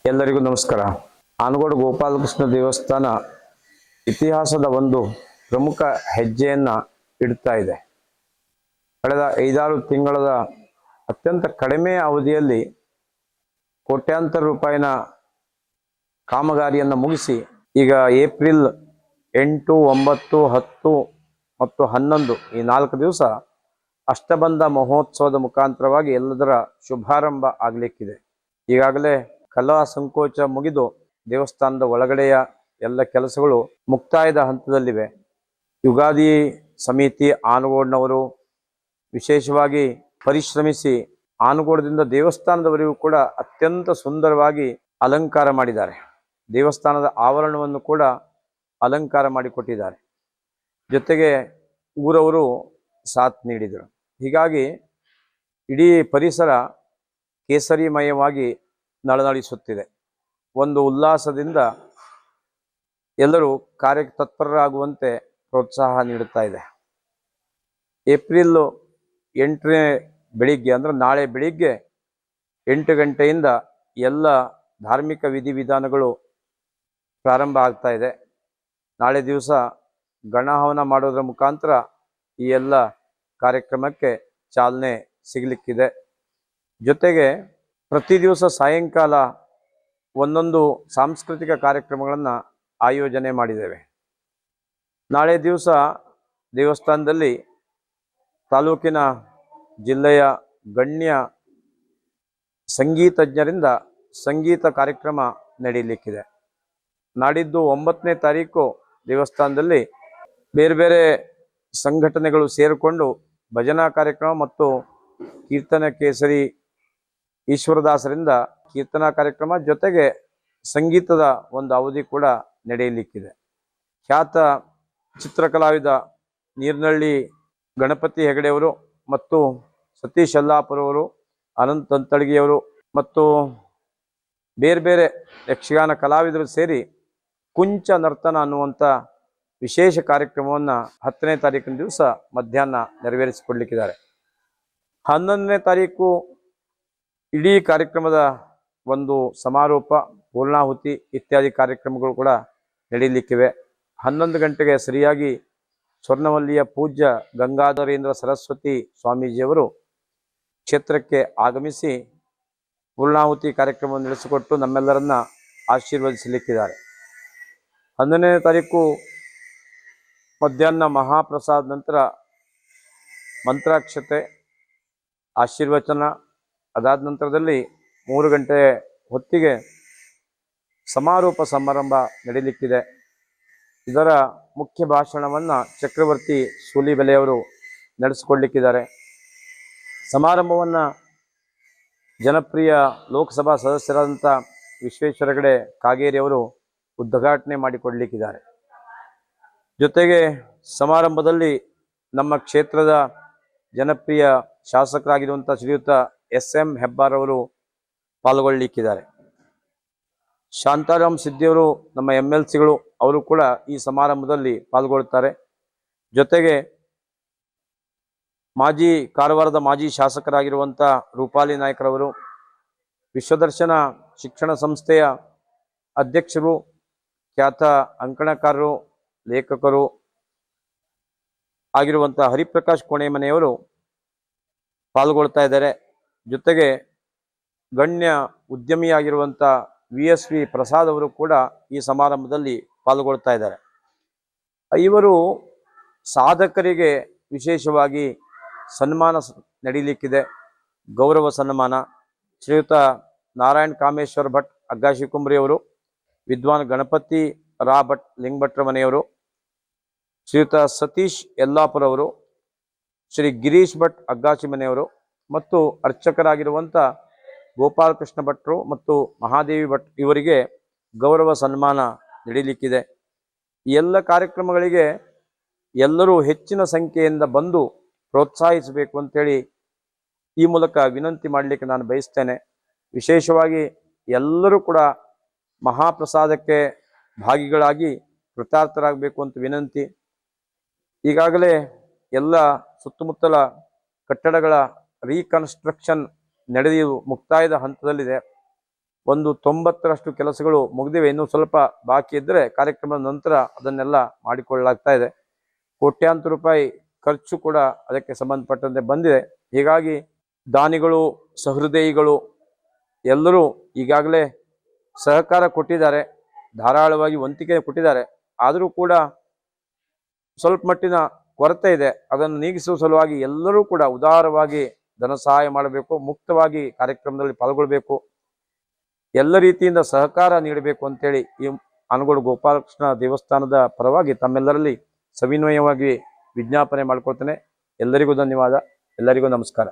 ಎಲ್ಲರಿಗೂ ನಮಸ್ಕಾರ. ಆನಗೋಡು ಗೋಪಾಲಕೃಷ್ಣ ದೇವಸ್ಥಾನ ಇತಿಹಾಸದ ಒಂದು ಪ್ರಮುಖ ಹೆಜ್ಜೆಯನ್ನು ಇಡ್ತಾ ಇದೆ. ಕಳೆದ 5-6 ತಿಂಗಳ ಅತ್ಯಂತ ಕಡಿಮೆ ಅವಧಿಯಲ್ಲಿ ಕೋಟ್ಯಾಂತರ ರೂಪಾಯಿನ ಕಾಮಗಾರಿಯನ್ನು ಮುಗಿಸಿ ಈಗ ಏಪ್ರಿಲ್ 8, 9, 10 ಮತ್ತು 11 ಈ 4 ದಿವಸ ಅಷ್ಟಬಂಧ ಮಹೋತ್ಸವದ ಮುಖಾಂತರವಾಗಿ ಎಲ್ಲದರ ಶುಭಾರಂಭ ಆಗಲಿಕ್ಕಿದೆ. ಈಗಾಗಲೇ ಕಲಾ ಸಂಕೋಚ ಮುಗಿದು ದೇವಸ್ಥಾನದ ಒಳಗಡೆಯ ಎಲ್ಲ ಕೆಲಸಗಳು ಮುಕ್ತಾಯದ ಹಂತದಲ್ಲಿವೆ. ಯುಗಾದಿ ಸಮಿತಿ ಆನಗೋಡಿನವರು ವಿಶೇಷವಾಗಿ ಪರಿಶ್ರಮಿಸಿ ಆನಗೋಡದಿಂದ ದೇವಸ್ಥಾನದವರೆಗೂ ಕೂಡ ಅತ್ಯಂತ ಸುಂದರವಾಗಿ ಅಲಂಕಾರ ಮಾಡಿದ್ದಾರೆ. ದೇವಸ್ಥಾನದ ಆವರಣವನ್ನು ಕೂಡ ಅಲಂಕಾರ ಮಾಡಿಕೊಟ್ಟಿದ್ದಾರೆ. ಜೊತೆಗೆ ಊರವರು ಸಾಥ್ ನೀಡಿದರು. ಹೀಗಾಗಿ ಇಡೀ ಪರಿಸರ ಕೇಸರಿಮಯವಾಗಿ ನಳನಳಿಸುತ್ತಿದೆ. ಒಂದು ಉಲ್ಲಾಸದಿಂದ ಎಲ್ಲರೂ ಕಾರ್ಯಕ್ಕೆ ತತ್ಪರರಾಗುವಂತೆ ಪ್ರೋತ್ಸಾಹ ನೀಡುತ್ತಾ ಇದೆ. ಏಪ್ರಿಲ್ 8ನೇ ಬೆಳಿಗ್ಗೆ ಅಂದರೆ ನಾಳೆ ಬೆಳಿಗ್ಗೆ 8 ಗಂಟೆಯಿಂದ ಎಲ್ಲ ಧಾರ್ಮಿಕ ವಿಧಿವಿಧಾನಗಳು ಪ್ರಾರಂಭ ಆಗ್ತಾ ಇದೆ. ನಾಳೆ ದಿವಸ ಗಣಹವನ ಮಾಡೋದ್ರ ಮುಖಾಂತರ ಈ ಎಲ್ಲ ಕಾರ್ಯಕ್ರಮಕ್ಕೆ ಚಾಲನೆ ಸಿಗಲಿಕ್ಕಿದೆ. ಜೊತೆಗೆ ಪ್ರತಿ ದಿವಸ ಸಾಯಂಕಾಲ ಒಂದೊಂದು ಸಾಂಸ್ಕೃತಿಕ ಕಾರ್ಯಕ್ರಮಗಳನ್ನು ಆಯೋಜನೆ ಮಾಡಿದ್ದೇವೆ. ನಾಳೆ ದಿವಸ ದೇವಸ್ಥಾನದಲ್ಲಿ ತಾಲೂಕಿನ ಜಿಲ್ಲೆಯ ಗಣ್ಯ ಸಂಗೀತಜ್ಞರಿಂದ ಸಂಗೀತ ಕಾರ್ಯಕ್ರಮ ನಡೆಯಲಿಕ್ಕಿದೆ. ನಾಡಿದ್ದು 9ನೇ ತಾರೀಕು ದೇವಸ್ಥಾನದಲ್ಲಿ ಬೇರೆ ಬೇರೆ ಸಂಘಟನೆಗಳು ಸೇರಿಕೊಂಡು ಭಜನಾ ಕಾರ್ಯಕ್ರಮ ಮತ್ತು ಕೀರ್ತನ ಕೇಸರಿ ಈಶ್ವರದಾಸರಿಂದ ಕೀರ್ತನಾ ಕಾರ್ಯಕ್ರಮ ಜೊತೆಗೆ ಸಂಗೀತದ ಒಂದು ಅವಧಿ ಕೂಡ ನಡೆಯಲಿಕ್ಕಿದೆ. ಖ್ಯಾತ ಚಿತ್ರಕಲಾವಿದ ನೀರ್ನಳ್ಳಿ ಗಣಪತಿ ಹೆಗಡೆಯವರು ಮತ್ತು ಸತೀಶ್ ಯಲ್ಲಾಪುರವರು, ಅನಂತ್ ಅಂತಳಗಿಯವರು ಮತ್ತು ಬೇರೆ ಬೇರೆ ಯಕ್ಷಗಾನ ಕಲಾವಿದರು ಸೇರಿ ಕುಂಚ ನರ್ತನ ಅನ್ನುವಂಥ ವಿಶೇಷ ಕಾರ್ಯಕ್ರಮವನ್ನು 10ನೇ ತಾರೀಕಿನ ದಿವಸ ಮಧ್ಯಾಹ್ನ ನೆರವೇರಿಸಿಕೊಡ್ಲಿಕ್ಕಿದ್ದಾರೆ. 11ನೇ ತಾರೀಕು ಇಡೀ ಕಾರ್ಯಕ್ರಮದ ಒಂದು ಸಮಾರೋಪ, ಪೂರ್ಣಾಹುತಿ ಇತ್ಯಾದಿ ಕಾರ್ಯಕ್ರಮಗಳು ಕೂಡ ನಡೆಯಲಿಕ್ಕಿವೆ. 11 ಗಂಟೆಗೆ ಸರಿಯಾಗಿ ಸ್ವರ್ಣವಲ್ಲಿಯ ಪೂಜ್ಯ ಗಂಗಾಧರೇಂದ್ರ ಸರಸ್ವತಿ ಸ್ವಾಮೀಜಿಯವರು ಕ್ಷೇತ್ರಕ್ಕೆ ಆಗಮಿಸಿ ಪೂರ್ಣಾಹುತಿ ಕಾರ್ಯಕ್ರಮವನ್ನು ನಡೆಸಿಕೊಟ್ಟು ನಮ್ಮೆಲ್ಲರನ್ನ ಆಶೀರ್ವದಿಸಲಿಕ್ಕಿದ್ದಾರೆ. 11ನೇ ತಾರೀಕು ಮಧ್ಯಾಹ್ನ ಮಹಾಪ್ರಸಾದ ನಂತರ ಮಂತ್ರಾಕ್ಷತೆ, ಆಶೀರ್ವಚನ, ಅದಾದ ನಂತರದಲ್ಲಿ 3 ಗಂಟೆ ಹೊತ್ತಿಗೆ ಸಮಾರೋಪ ಸಮಾರಂಭ ನಡೆಯಲಿಕ್ಕಿದೆ. ಇದರ ಮುಖ್ಯ ಭಾಷಣವನ್ನು ಚಕ್ರವರ್ತಿ ಸೂಲಿಬೆಲೆಯವರು ನಡೆಸಿಕೊಡ್ಲಿಕ್ಕಿದ್ದಾರೆ. ಸಮಾರಂಭವನ್ನು ಜನಪ್ರಿಯ ಲೋಕಸಭಾ ಸದಸ್ಯರಾದಂಥ ವಿಶ್ವೇಶ್ವರ ಹೆಗಡೆ ಕಾಗೇರಿಯವರು ಉದ್ಘಾಟನೆ ಮಾಡಿಕೊಡ್ಲಿಕ್ಕಿದ್ದಾರೆ. ಜೊತೆಗೆ ಸಮಾರಂಭದಲ್ಲಿ ನಮ್ಮ ಕ್ಷೇತ್ರದ ಜನಪ್ರಿಯ ಶಾಸಕರಾಗಿರುವಂಥ ಶ್ರೀಯುತ SM ಹೆಬ್ಬಾರ್ ಅವರು ಪಾಲ್ಗೊಳ್ಳಲಿಕ್ಕಿದ್ದಾರೆ. ಶಾಂತಾರಾಮ್ ಸಿದ್ದಿಯವರು ನಮ್ಮ MLCಗಳು ಅವರು ಕೂಡ ಈ ಸಮಾರಂಭದಲ್ಲಿ ಪಾಲ್ಗೊಳ್ಳುತ್ತಾರೆ. ಜೊತೆಗೆ ಕಾರವಾರದ ಮಾಜಿ ಶಾಸಕರಾಗಿರುವಂಥ ರೂಪಾಲಿ ನಾಯ್ಕರವರು, ವಿಶ್ವದರ್ಶನ ಶಿಕ್ಷಣ ಸಂಸ್ಥೆಯ ಅಧ್ಯಕ್ಷರು, ಖ್ಯಾತ ಅಂಕಣಕಾರರು, ಲೇಖಕರು ಆಗಿರುವಂಥ ಹರಿಪ್ರಕಾಶ್ ಕೋಣೆಮನೆಯವರು ಪಾಲ್ಗೊಳ್ತಾ ಇದ್ದಾರೆ. ಜೊತೆಗೆ ಗಣ್ಯ ಉದ್ಯಮಿಯಾಗಿರುವಂಥ VSV ಪ್ರಸಾದ್ ಅವರು ಕೂಡ ಈ ಸಮಾರಂಭದಲ್ಲಿ ಪಾಲ್ಗೊಳ್ತಾ ಇದ್ದಾರೆ. ಇವರು ಸಾಧಕರಿಗೆ ವಿಶೇಷವಾಗಿ ಸನ್ಮಾನ ನಡೀಲಿಕ್ಕಿದೆ. ಗೌರವ ಸನ್ಮಾನ ಶ್ರೀಯುತ ನಾರಾಯಣ್ ಕಾಮೇಶ್ವರ್ ಭಟ್ ಅಗ್ಗಾಶಿಕುಂಬ್ರಿಯವರು, ವಿದ್ವಾನ್ ಗಣಪತಿ ರಾ ಭಟ್ ಲಿಂಗಭಟ್ರ ಮನೆಯವರು, ಶ್ರೀಯುತ ಸತೀಶ್ ಯಲ್ಲಾಪುರ ಅವರು, ಶ್ರೀ ಗಿರೀಶ್ ಭಟ್ ಅಗ್ಗಾಚಿ ಮನೆಯವರು ಮತ್ತು ಅರ್ಚಕರಾಗಿರುವಂಥ ಗೋಪಾಲಕೃಷ್ಣ ಭಟ್ರು ಮತ್ತು ಮಹಾದೇವಿ ಭಟ್ ಇವರಿಗೆ ಗೌರವ ಸನ್ಮಾನ ನಡೆಯಲಿಕ್ಕಿದೆ. ಈ ಎಲ್ಲ ಕಾರ್ಯಕ್ರಮಗಳಿಗೆ ಎಲ್ಲರೂ ಹೆಚ್ಚಿನ ಸಂಖ್ಯೆಯಿಂದ ಬಂದು ಪ್ರೋತ್ಸಾಹಿಸಬೇಕು ಅಂತೇಳಿ ಈ ಮೂಲಕ ವಿನಂತಿ ಮಾಡಲಿಕ್ಕೆ ನಾನು ಬಯಸ್ತೇನೆ. ವಿಶೇಷವಾಗಿ ಎಲ್ಲರೂ ಕೂಡ ಮಹಾಪ್ರಸಾದಕ್ಕೆ ಭಾಗಿಗಳಾಗಿ ಕೃತಾರ್ಥರಾಗಬೇಕು ಅಂತ ವಿನಂತಿ. ಈಗಾಗಲೇ ಎಲ್ಲ ಸುತ್ತಮುತ್ತಲ ಕಟ್ಟಡಗಳ ರೀಕನ್ಸ್ಟ್ರಕ್ಷನ್ ನಡೆದು ಮುಕ್ತಾಯದ ಹಂತದಲ್ಲಿದೆ. ಒಂದು 90ರಷ್ಟು ಕೆಲಸಗಳು ಮುಗಿದಿವೆ. ಇನ್ನೂ ಸ್ವಲ್ಪ ಬಾಕಿ ಇದ್ದರೆ ಕಾರ್ಯಕ್ರಮದ ನಂತರ ಅದನ್ನೆಲ್ಲ ಮಾಡಿಕೊಳ್ಳಲಾಗ್ತಾ ಇದೆ. ಕೋಟ್ಯಾಂತರ ರೂಪಾಯಿ ಖರ್ಚು ಕೂಡ ಅದಕ್ಕೆ ಸಂಬಂಧಪಟ್ಟಂತೆ ಬಂದಿದೆ. ಹೀಗಾಗಿ ದಾನಿಗಳು, ಸಹೃದಯಿಗಳು ಎಲ್ಲರೂ ಈಗಾಗಲೇ ಸಹಕಾರ ಕೊಟ್ಟಿದ್ದಾರೆ, ಧಾರಾಳವಾಗಿ ವಂತಿಕೆ ಕೊಟ್ಟಿದ್ದಾರೆ. ಆದರೂ ಕೂಡ ಸ್ವಲ್ಪ ಮಟ್ಟಿನ ಕೊರತೆ ಇದೆ. ಅದನ್ನು ನೀಗಿಸುವ ಸಲುವಾಗಿ ಎಲ್ಲರೂ ಕೂಡ ಉದಾರವಾಗಿ ಧನ ಸಹಾಯ ಮಾಡಬೇಕು, ಮುಕ್ತವಾಗಿ ಕಾರ್ಯಕ್ರಮದಲ್ಲಿ ಪಾಲ್ಗೊಳ್ಬೇಕು, ಎಲ್ಲ ರೀತಿಯಿಂದ ಸಹಕಾರ ನೀಡಬೇಕು ಅಂತೇಳಿ ಈ ಆನಗೋಡು ಗೋಪಾಲಕೃಷ್ಣ ದೇವಸ್ಥಾನದ ಪರವಾಗಿ ತಮ್ಮೆಲ್ಲರಲ್ಲಿ ಸವಿನಯವಾಗಿ ವಿಜ್ಞಾಪನೆ ಮಾಡಿಕೊಳ್ತೇನೆ. ಎಲ್ಲರಿಗೂ ಧನ್ಯವಾದ. ಎಲ್ಲರಿಗೂ ನಮಸ್ಕಾರ.